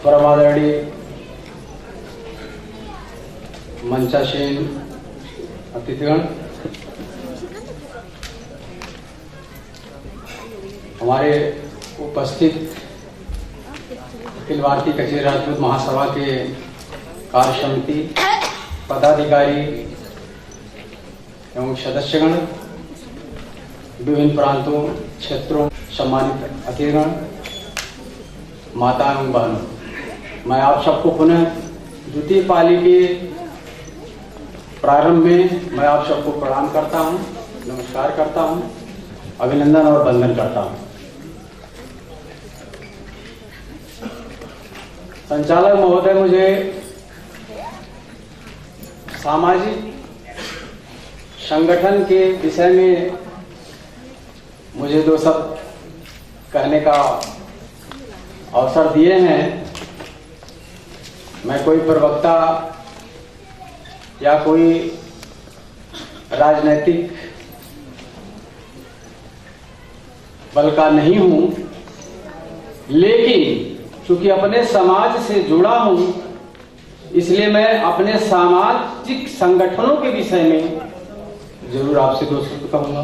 परमादरणीय मंचासीन अतिथिगण, हमारे उपस्थित अखिल भारतीय कचेरी राजपूत महासभा के कार्य समिति पदाधिकारी एवं सदस्यगण, विभिन्न प्रांतों क्षेत्रों सम्मानित अतिथिगण, माता एवं बहनों, मैं आप सबको पुनः द्वितीय पाली के प्रारंभ में मैं आप सबको प्रणाम करता हूं, नमस्कार करता हूं, अभिनंदन और वंदन करता हूं। संचालक महोदय, मुझे सामाजिक संगठन के विषय में मुझे दो शब्द कहने का अवसर दिए हैं। मैं कोई प्रवक्ता या कोई राजनीतिक बल का नहीं हूं, लेकिन चूंकि अपने समाज से जुड़ा हूं, इसलिए मैं अपने सामाजिक संगठनों के विषय में जरूर आपसे दो शब्द कहूंगा।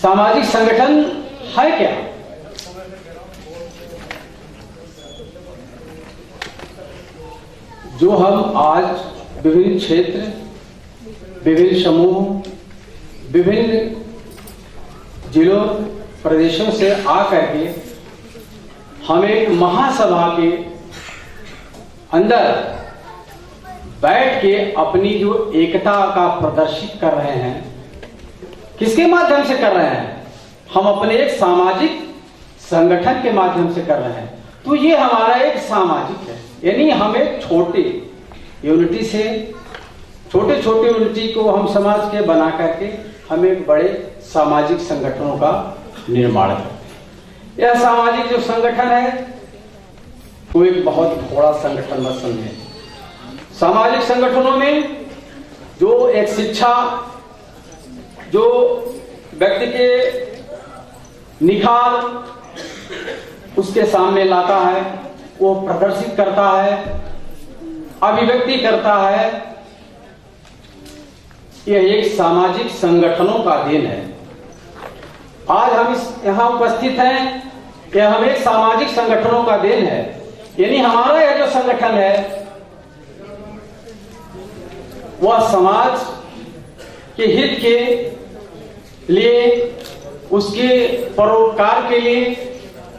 सामाजिक संगठन है क्या? जो हम आज विभिन्न क्षेत्र, विभिन्न समूह, विभिन्न जिलों, प्रदेशों से आकर के हम एक महासभा के अंदर बैठ के अपनी जो एकता का प्रदर्शित कर रहे हैं, किसके माध्यम से कर रहे हैं? हम अपने एक सामाजिक संगठन के माध्यम से कर रहे हैं। तो ये हमारा एक सामाजिक है, यानी हम एक छोटे यूनिटी से, छोटे छोटे यूनिटी को हम समाज के बना करके हम एक बड़े सामाजिक संगठनों का निर्माण करते हैं। यह सामाजिक जो संगठन है वो एक बहुत थोड़ा संगठन मत समझे। सामाजिक संगठनों में जो एक शिक्षा, जो व्यक्ति के निखार उसके सामने लाता है, वो प्रदर्शित करता है, अभिव्यक्ति करता है, यह एक सामाजिक संगठनों का देन है। आज हम यहां उपस्थित हैं, यह हम एक सामाजिक संगठनों का देन है। यानी हमारा यह जो संगठन है वह समाज के हित के लिए, उसके परोपकार के लिए,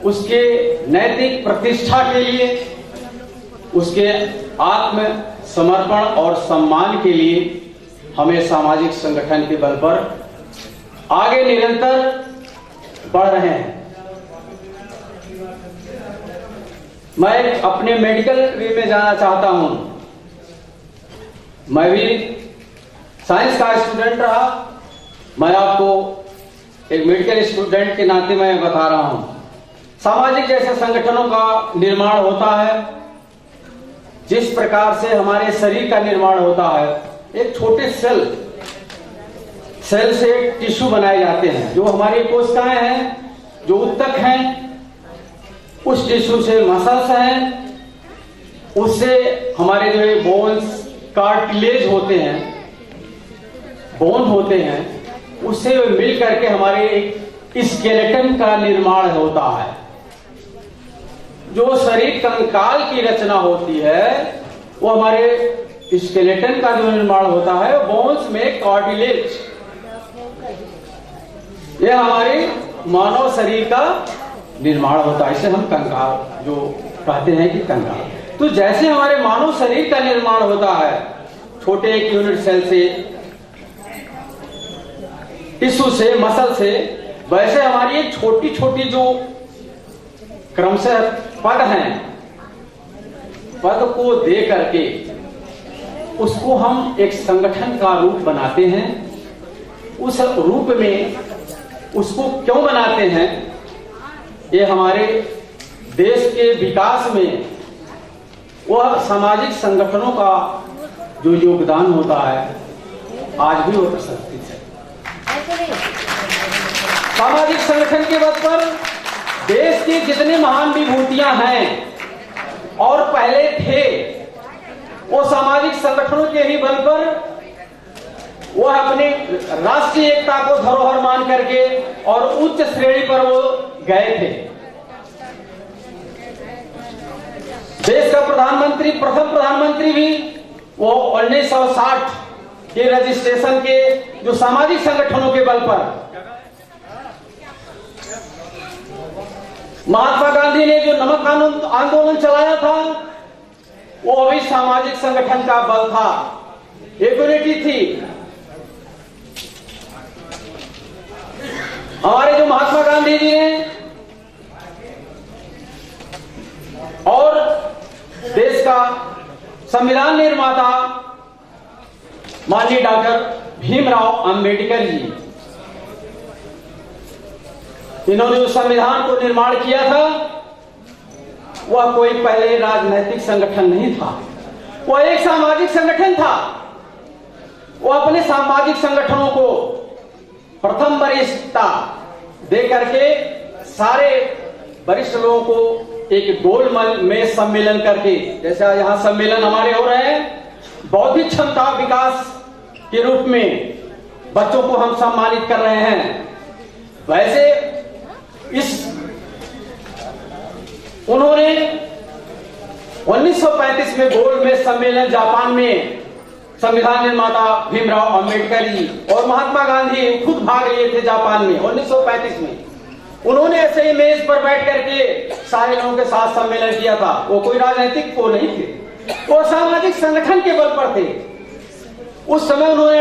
उसके नैतिक प्रतिष्ठा के लिए, उसके आत्म समर्पण और सम्मान के लिए हमें सामाजिक संगठन के बल पर आगे निरंतर बढ़ रहे हैं। मैं अपने मेडिकल वे में जाना चाहता हूं। मैं भी साइंस का स्टूडेंट रहा। मैं आपको एक मेडिकल स्टूडेंट के नाते मैं बता रहा हूं, सामाजिक जैसे संगठनों का निर्माण होता है, जिस प्रकार से हमारे शरीर का निर्माण होता है। एक छोटे सेल से टिश्यू बनाए जाते हैं, जो हमारी कोशिकाएं हैं, जो ऊतक हैं, उस टिश्यू से मसल्स हैं, उससे हमारे जो बोन्स, कार्टिलेज होते हैं, बोन होते हैं, उससे मिल करके हमारे एक स्केलेटन का निर्माण होता है। जो शरीर कंकाल की रचना होती है वो हमारे स्केलेटन का जो निर्माण होता है, बोन्स में कार्टिलेज, यह हमारे मानव शरीर का निर्माण होता है। इसे हम कंकाल जो कहते हैं कि कंकाल। तो जैसे हमारे मानव शरीर का निर्माण होता है छोटे एक यूनिट सेल से, टिश्यू से, मसल से, वैसे हमारी एक छोटी छोटी जो क्रमशः पद हैं, पद को दे करके उसको हम एक संगठन का रूप बनाते हैं। उस रूप में उसको क्यों बनाते हैं? ये हमारे देश के विकास में वह सामाजिक संगठनों का जो योगदान होता है आज भी वो प्रशंसित है। सामाजिक संगठन के बल पर देश के जितने महान विभूतियां हैं और पहले थे, वो सामाजिक संगठनों के ही बल पर वह अपने राष्ट्रीय एकता को धरोहर मान करके और उच्च श्रेणी पर वो गए थे। देश का प्रधानमंत्री, प्रथम प्रधानमंत्री भी वो 1960 के रजिस्ट्रेशन के जो सामाजिक संगठनों के बल पर, महात्मा गांधी ने जो नमक आंदोलन चलाया था, वो भी सामाजिक संगठन का बल था, यूनिटी थी। हमारे जो महात्मा गांधी जी ने और देश का संविधान निर्माता माननीय डॉक्टर भीमराव अंबेडकर जी, इन्होंने जो संविधान को निर्माण किया था, वह कोई पहले राजनीतिक संगठन नहीं था, वह एक सामाजिक संगठन था। वह अपने सामाजिक संगठनों को प्रथम वरिष्ठता दे करके सारे वरिष्ठ लोगों को एक गोल में सम्मेलन करके, जैसे यहाँ सम्मेलन हमारे हो रहे हैं, बौद्धिक क्षमता विकास के रूप में बच्चों को हम सम्मानित कर रहे हैं, वैसे उन्होंने 1935 में गोल में सम्मेलन जापान में संविधान निर्माता भीमराव अंबेडकर जी और महात्मा गांधी खुद भाग लिए थे जापान में 1935 में। उन्होंने ऐसे ही मेज पर बैठ करके सारे लोगों के साथ सम्मेलन किया था। वो कोई राजनीतिक को नहीं थे, वो सामाजिक संगठन के बल पर थे। उस समय उन्होंने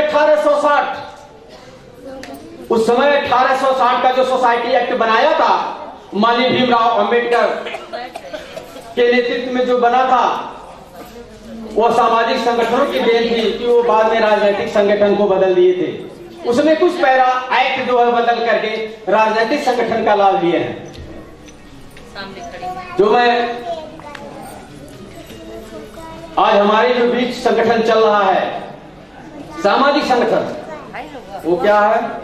1860 का जो सोसाइटी एक्ट बनाया था, माननीय भीमराव अंबेडकर के नेतृत्व में जो बना था, वो सामाजिक संगठनों की देन थी कि वो बाद में राजनीतिक संगठन को बदल दिए थे। उसमें कुछ पैरा एक्ट जो है बदल करके राजनीतिक संगठन का लाभ लिए हैं। जो मैं आज हमारे जो बीच संगठन चल रहा है, सामाजिक संगठन, वो क्या है?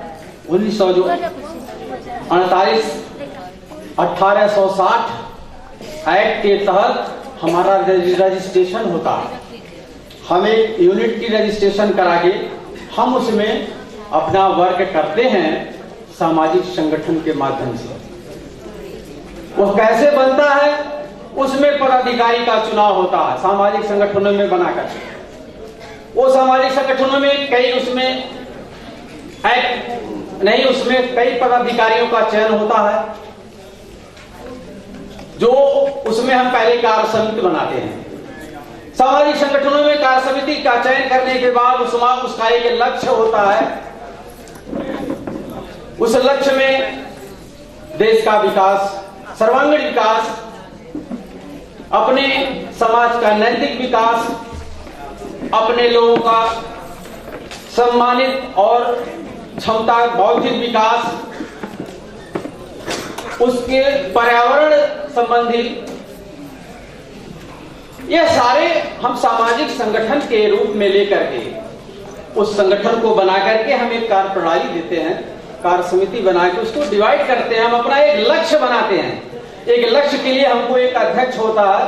1860 एक्ट के तहत हमारा रजिस्ट्रेशन होता है। हम एक यूनिट की रजिस्ट्रेशन करा के हम उसमें अपना वर्क करते हैं सामाजिक संगठन के माध्यम से। वो कैसे बनता है? उसमें पदाधिकारी का चुनाव होता है सामाजिक संगठनों में बनाकर। वो सामाजिक संगठनों में कई उसमें उसमें कई पदाधिकारियों का चयन होता है, जो उसमें हम पहले कार्य समिति बनाते हैं। सामाजिक संगठनों में कार्य समिति का चयन करने के बाद उसका एक लक्ष्य होता है। उस लक्ष्य में देश का विकास, सर्वांगीण विकास, अपने समाज का नैतिक विकास, अपने लोगों का सम्मानित और क्षमता बौद्धिक विकास, उसके पर्यावरण संबंधी, ये सारे हम सामाजिक संगठन के रूप में लेकर के उस संगठन को बना करके हम एक कार्य प्रणाली देते हैं, कार्य समिति बना के उसको डिवाइड करते हैं। हम अपना एक लक्ष्य बनाते हैं। एक लक्ष्य के लिए हमको एक अध्यक्ष होता है,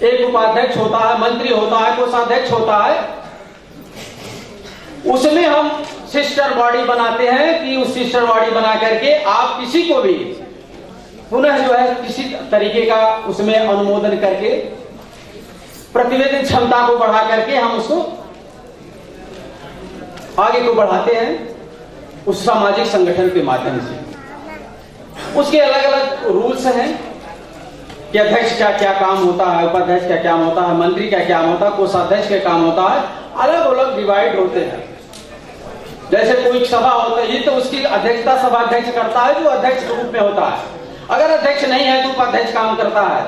एक उपाध्यक्ष होता है, मंत्री होता है, कोषाध्यक्ष होता है। उसमें हम सिस्टर बॉडी बनाते हैं कि उस सिस्टर बॉडी बना करके आप किसी को भी पुनः जो है किसी तरीके का उसमें अनुमोदन करके प्रतिवेदन क्षमता को बढ़ा करके हम उसको आगे को बढ़ाते हैं उस सामाजिक संगठन के माध्यम से। उसके अलग अलग रूल्स हैं कि अध्यक्ष का क्या काम होता है, उपाध्यक्ष का क्या होता है, मंत्री का क्या होता है, कोषाध्यक्ष का काम होता है, अलग अलग डिवाइड होते हैं। जैसे कोई सभा होता है, ये तो उसकी अध्यक्षता सभा अध्यक्ष करता है, जो अध्यक्ष के रूप में होता है। अगर अध्यक्ष नहीं है तो उपाध्यक्ष काम करता है।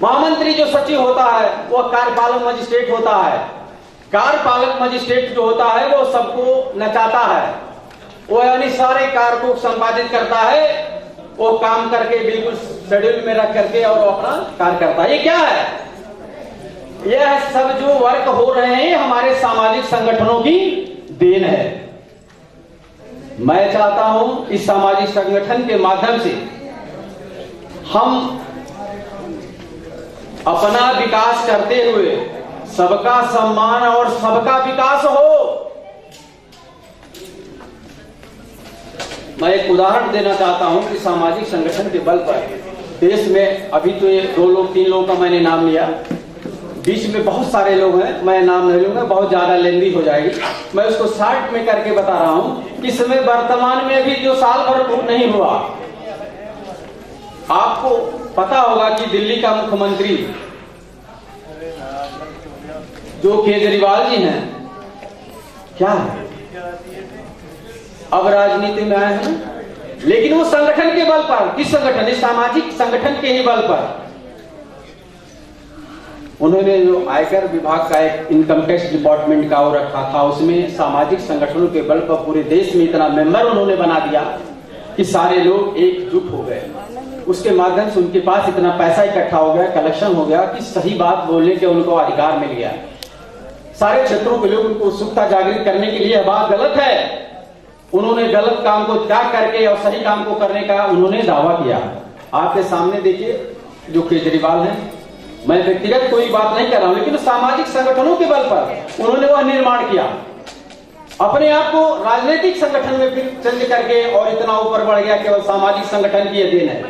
महामंत्री जो सचिव होता है वो कार्यपालक मजिस्ट्रेट होता है। कार्यपालक मजिस्ट्रेट जो होता है वो सबको नचाता है, वो यानी सारे कार्य को संपादित करता है, वो काम करके बिल्कुल शेड्यूल में रख करके और अपना कार्य करता है। ये क्या है? यह सब जो वर्क हो रहे हैं हमारे सामाजिक संगठनों की देन है। मैं चाहता हूं इस सामाजिक संगठन के माध्यम से हम अपना विकास करते हुए सबका सम्मान और सबका विकास हो। मैं एक उदाहरण देना चाहता हूं कि सामाजिक संगठन के बल पर देश में अभी तो ये 2 लोग 3 लोगों का मैंने नाम लिया, बीच में बहुत सारे लोग हैं, मैं नाम नहीं लूंगा, बहुत ज्यादा लेंदी हो जाएगी। मैं उसको शॉर्ट में करके बता रहा हूं कि समय वर्तमान में भी जो साल भर नहीं हुआ, आपको पता होगा कि दिल्ली का मुख्यमंत्री जो केजरीवाल जी हैं, क्या है, अब राजनीति में आए हैं, लेकिन वो संगठन के बल पर, किस संगठन, इस सामाजिक संगठन के ही बल पर उन्होंने जो आयकर विभाग का एक इनकम टैक्स डिपार्टमेंट का वो रखा था, उसमें सामाजिक संगठनों के बल पर पूरे देश में इतना मेंबर उन्होंने बना दिया कि सारे लोग एकजुट हो गए। उसके माध्यम से उनके पास इतना पैसा इकट्ठा हो गया, कलेक्शन हो गया कि सही बात बोलने के उनको अधिकार मिल गया। सारे क्षेत्रों के लोग उनको उत्सुकता जागृत करने के लिए बात गलत है, उन्होंने गलत काम को त्याग करके और सही काम को करने का उन्होंने दावा किया। आपके सामने देखिए जो केजरीवाल हैं, मैं व्यक्तिगत कोई बात नहीं कर रहा हूं, लेकिन सामाजिक संगठनों के बल पर उन्होंने वह निर्माण किया, अपने आप को राजनीतिक संगठन में फिर चेंज करके और इतना ऊपर बढ़ गया। केवल सामाजिक संगठन की यह देन है,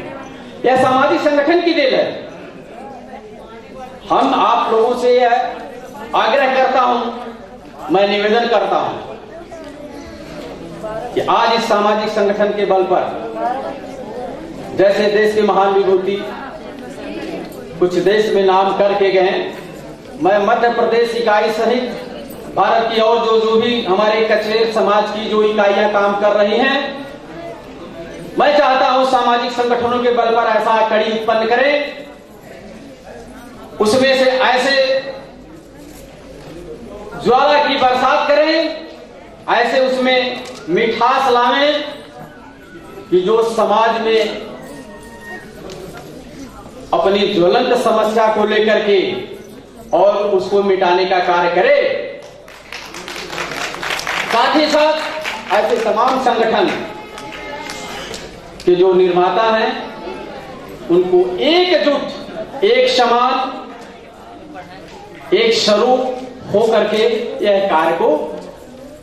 यह सामाजिक संगठन की देन है। हम आप लोगों से यह आग्रह करता हूं, मैं निवेदन करता हूं कि आज इस सामाजिक संगठन के बल पर जैसे देश के महान विभूति कुछ देश में नाम करके गए, मैं मध्य प्रदेश इकाई सहित भारत की और जो भी हमारे कचरे समाज की जो इकाइयां काम कर रही हैं, मैं चाहता हूं सामाजिक संगठनों के बल पर ऐसा कड़ी उत्पन्न करें, उसमें से ऐसे ज्वाला की बरसात करें, ऐसे उसमें मिठास लाएं कि जो समाज में अपनी ज्वलंत समस्या को लेकर के और उसको मिटाने का कार्य करे। साथ ही साथ ऐसे तमाम संगठन के जो निर्माता हैं उनको एकजुट, एक समान, एक स्वरूप हो करके यह कार्य को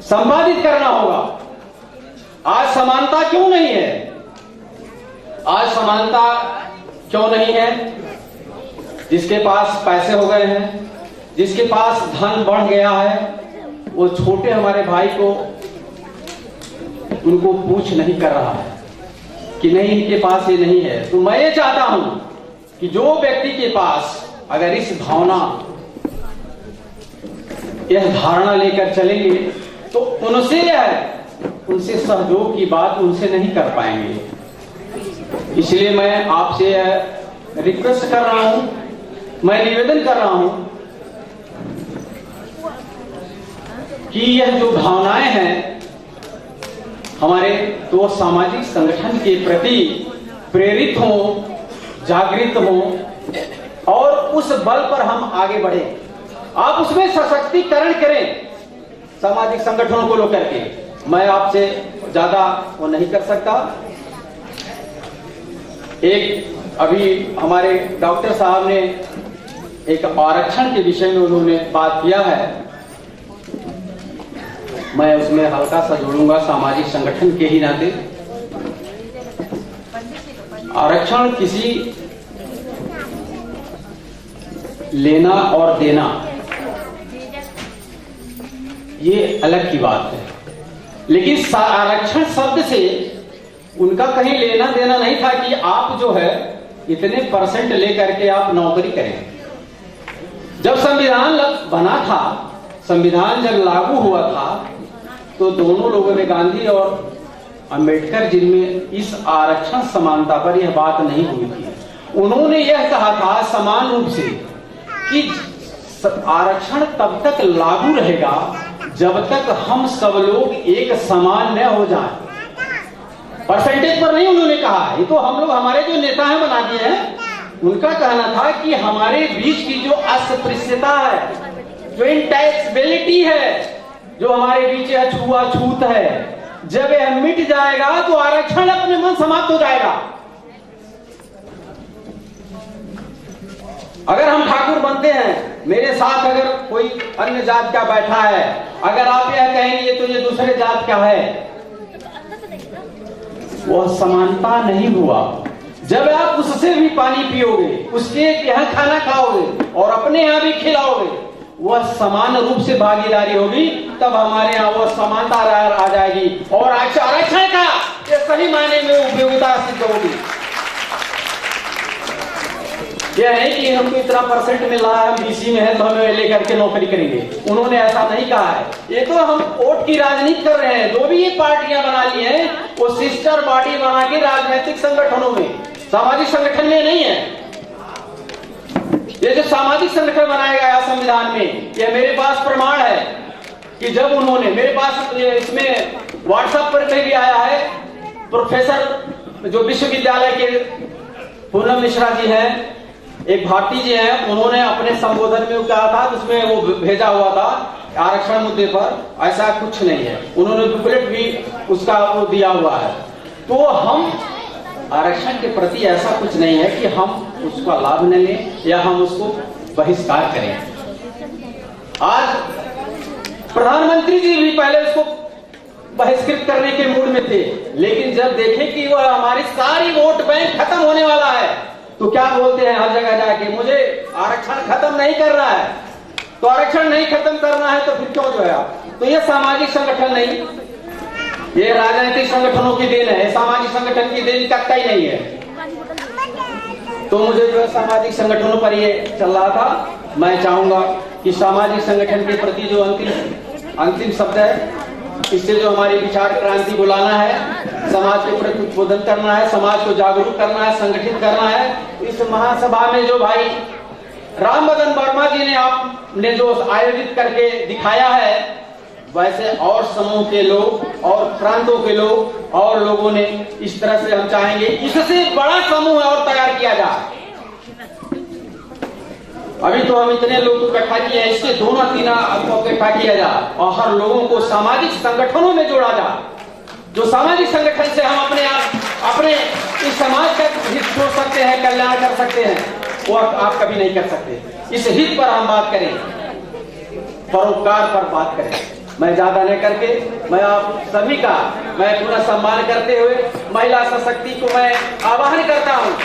संपादित करना होगा। आज समानता क्यों नहीं है? आज समानता क्यों नहीं है? जिसके पास पैसे हो गए हैं, जिसके पास धन बढ़ गया है, वो छोटे हमारे भाई को उनको पूछ नहीं कर रहा है कि नहीं इनके पास ये नहीं है। तो मैं ये चाहता हूं कि जो व्यक्ति के पास अगर इस भावना, यह धारणा लेकर चलेंगे तो उनसे सहयोग की बात उनसे नहीं कर पाएंगे। इसलिए मैं आपसे रिक्वेस्ट कर रहा हूं, मैं निवेदन कर रहा हूं कि यह जो भावनाएं हैं हमारे, तो सामाजिक संगठन के प्रति प्रेरित हो, जागृत हो और उस बल पर हम आगे बढ़े। आप उसमें सशक्तिकरण करें सामाजिक संगठनों को लेकर के। मैं आपसे ज्यादा वो नहीं कर सकता। एक अभी हमारे डॉक्टर साहब ने एक आरक्षण के विषय में उन्होंने बात किया है, मैं उसमें हल्का सा जोड़ूंगा सामाजिक संगठन के ही नाते। आरक्षण किसी लेना और देना ये अलग की बात है, लेकिन आरक्षण शब्द से उनका कहीं लेना देना नहीं था कि आप जो है इतने % लेकर के आप नौकरी करें। जब संविधान बना था, संविधान जब लागू हुआ था, तो दोनों लोगों ने, गांधी और अंबेडकर जी में इस आरक्षण समानता पर यह बात नहीं हुई थी। उन्होंने यह कहा था समान रूप से कि आरक्षण तब तक लागू रहेगा जब तक हम सब लोग एक समान न हो जाएं। परसेंटेज पर नहीं उन्होंने कहा, ये तो हम लोग, हमारे जो नेता हैं बना दिए हैं, उनका कहना था कि हमारे बीच की जो अस्पृश्यता है, जो इंटैक्सेबिलिटी है, जो हमारे बीच छुआछूत है, जब यह मिट टिक जाएगा तो आरक्षण अपने मन समाप्त हो जाएगा। अगर हम ठाकुर बनते हैं, मेरे साथ अगर कोई अन्य जात का बैठा है, अगर आप यह कहेंगे तो ये दूसरे जात का है, वह समानता नहीं हुआ। जब आप उससे भी पानी पियोगे, उसके यहाँ खाना खाओगे और अपने यहाँ भी खिलाओगे, वह समान रूप से भागीदारी होगी, तब हमारे यहाँ वह समानता आ जाएगी और आरक्षण का ये सही मायने में उपयोगिता सिद्ध होगी। यह है कि हमको इतना परसेंट मिल रहा है, हम बीसी में है तो हमें लेकर के नौकरी करेंगे, उन्होंने ऐसा नहीं कहा है। ये तो हम वोट की राजनीति कर रहे हैं। जो भी ये पार्टियां बना ली हैं वो सिस्टर बॉडी बना के राजनीतिक संगठनों में, सामाजिक संगठन में नहीं है। ये जो सामाजिक संगठन बनाया गया संविधान में, यह मेरे पास प्रमाण है कि जब उन्होंने, मेरे पास इसमें व्हाट्सएप पर भी आया है, प्रोफेसर जो विश्वविद्यालय के पूनम मिश्रा जी हैं, एक भारती जी हैं, उन्होंने अपने संबोधन में कहा था, उसमें वो भेजा हुआ था आरक्षण मुद्दे पर, ऐसा कुछ नहीं है। उन्होंने बुकलेट भी उसका वो दिया हुआ है। तो हम आरक्षण के प्रति ऐसा कुछ नहीं है कि हम उसका लाभ न लें या हम उसको बहिष्कार करें। आज प्रधानमंत्री जी भी पहले उसको बहिष्कृत करने के मूड में थे, लेकिन जब देखे कि वह हमारी सारी वोट बैंक खत्म होने वाला है, तो क्या बोलते हैं हर जगह जाके, मुझे आरक्षण खत्म नहीं करना है। तो आरक्षण नहीं खत्म करना है तो फिर क्यों जो है? तो ये सामाजिक संगठन नहीं, ये राजनीतिक संगठनों की देन है, सामाजिक संगठन की देन कत्ता ही नहीं है। तो मुझे जो है सामाजिक संगठनों पर ये चल रहा था। मैं चाहूंगा कि सामाजिक संगठन के प्रति जो अंतिम शब्द है, इससे जो हमारी विचार क्रांति बुलाना है, समाज के प्रति उद्बोधन करना है, समाज को जागरूक करना है, संगठित करना है। इस महासभा में जो भाई राम बदन वर्मा जी ने आपने जो आयोजित करके दिखाया है, वैसे और समूह के लोग और प्रांतों के लोग और लोगों ने इस तरह से हम चाहेंगे इससे बड़ा समूह और तैयार किया जाए। अभी तो हम इतने लोग को इकट्ठा किए हैं, इससे 2-3 को इकट्ठा किया जाए और हर लोगों को सामाजिक संगठनों में जोड़ा जाए। जो सामाजिक संगठन से हम अपने इस समाज का हित छोड़ सकते हैं, कल्याण कर सकते हैं, वो आप कभी नहीं कर सकते। इस हित पर हम बात करें, परोपकार पर बात करें। मैं ज्यादा नहीं करके, मैं आप सभी का मैं पूरा सम्मान करते हुए महिला सशक्ति को मैं आह्वान करता हूँ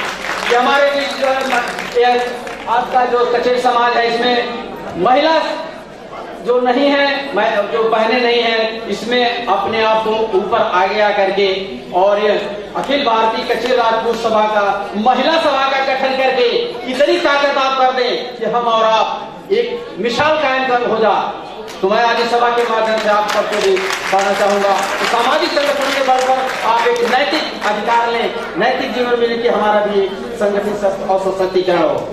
कि हमारे बीच जो है आज का जो कचेर समाज है, इसमें महिला जो नहीं है, जो बहनें नहीं है, इसमें अपने आप को ऊपर आगे आकर के और अखिल भारतीय कचेर राजपूत सभा का महिला सभा का गठन करके इतनी ताकत आप कर दें कि हम और आप एक मिसाल कायम हो जा। तो मैं आज इस सभा के माध्यम से आप सबको भी कहना चाहूंगा कि सामाजिक संगठन के बल पर आप एक नैतिक अधिकार लें, नैतिक जीवन मिले कि हमारा भी संगठित और सशक्तिकरण हो।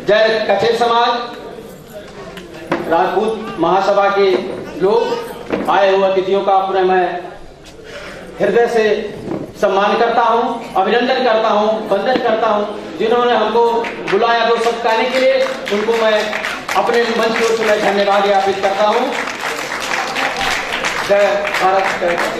जय कचेर समाज, राजपूत महासभा के लोग, आए हुए अतिथियों का अपने मैं हृदय से सम्मान करता हूं, अभिनंदन करता हूं, वंदन करता हूं। जिन्होंने हमको बुलाया 2 शब्द कहने के लिए, उनको मैं अपने मंच की ओर से धन्यवाद ज्ञापित करता हूं। जय भारत।